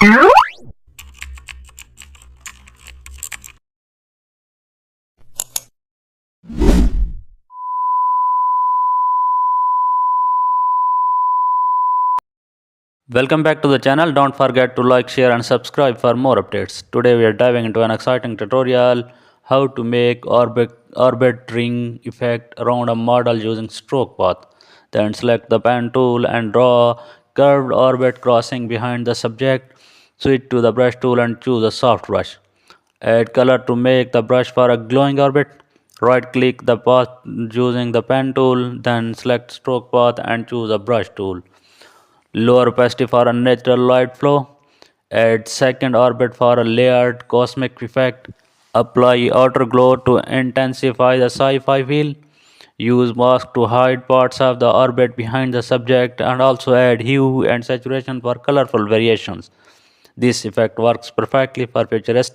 Welcome back to the channel. Don't forget to like, share and subscribe for more updates. Today we are diving into an exciting tutorial how to make orbit ring effect around a model using stroke path. Then select the pen tool and draw curved orbit crossing behind the subject. Switch to the brush tool and choose a soft brush. Add color to make the brush for a glowing orbit. Right click the path using the pen tool, then select stroke path and choose a brush tool. Lower opacity for a natural light flow. Add second orbit for a layered cosmic effect. Apply outer glow to intensify the sci-fi feel. Use mask to hide parts of the orbit behind the subject and also add hue and saturation for colorful variations. This effect works perfectly for futuristic